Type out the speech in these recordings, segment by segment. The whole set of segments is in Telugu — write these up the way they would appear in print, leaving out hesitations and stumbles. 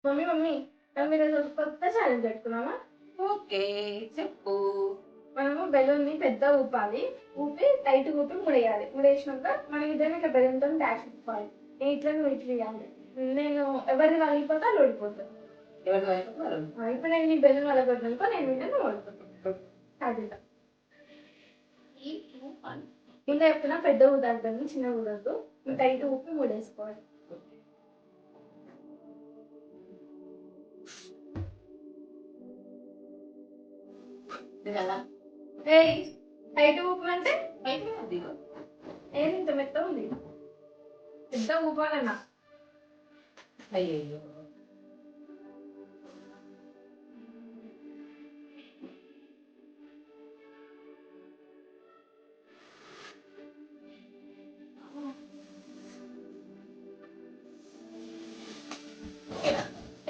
మమ్మీ మమ్మీ మనం ఈరోజు ఒక కొత్త ఛాలెంజ్ పెట్టుకున్నామా? ఓకే. చెప్పు. మనము బెలూన్ని పెద్ద ఊపాలి. ఊపి టైట్ ఊపి ముడేయాలి. ముడేసినాక మనం ఇద్దరం ఇట్లా బెలూన్తో డాష్ ఇప్పుకోవాలి. నేను ఇట్లా నువ్వు ఇట్లా ఇవ్వాలి. నేను ఎవరిది వాళ్ళిపోతా వాళ్ళు ఓడిపోతారు. ఎవరి వైపు వాళ్ళు. ఇప్పుడు నేను నీ బెలూన్ వాళ్ళ కొట్టినానుకో నేను వింటే నువ్వు ఓడిపోతావు. అది కింద చెప్తున్నా పెద్ద ఊదద్దని చిన్న ఊదద్దు. టైట్ ఊపి ముడేసుకోవాలి. కదా ఏయ్ టైట్ ఊపమంటే అయితే అది ఏది ఇంత మెత్త ఉంది. పెద్ద ఊపాలన్నా అయ్యయ్యో.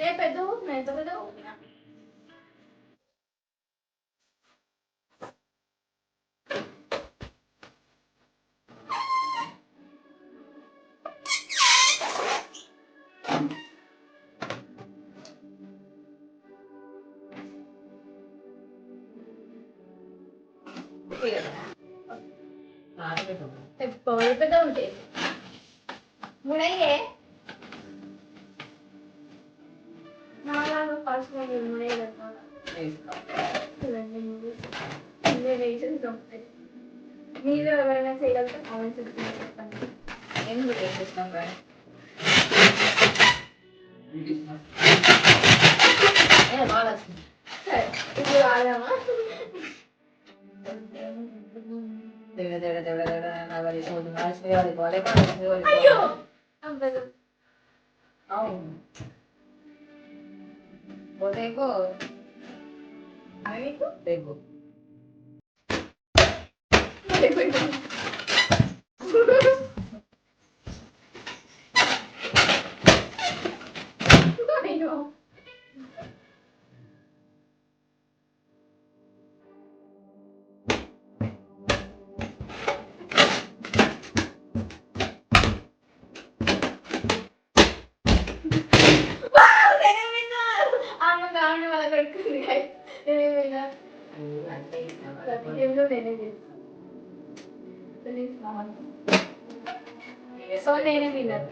ఏ పెద్ద ఊపిన ఎంత పెద్ద ఊపిన పౌడర్ పెద్ద ఉంటాయి ముడయ్యే నాలాగా ఫస్ట్ ముడయ్యగలుగుతా మీరు ఎవరైనా చేయగలిగితే కామెంట్స్ చెప్పండి. నేను కూడా ఏం చేస్తాం కానీ బాగా వచ్చింది. సరే ఇప్పుడు ఆడామా? దేడ దేడ దేడ దేడ నవలి సోదు మార్చిపోయాలి పోలే పాలి. అయ్యో అవ్వదు. అవును పోతేకో అవి మీకు రేపు అయ్యో ఆమె వాళ్ళ కొడుకుంది నేనే విన్నా గేమ్లో నేనే సో నేనే విన్నారు.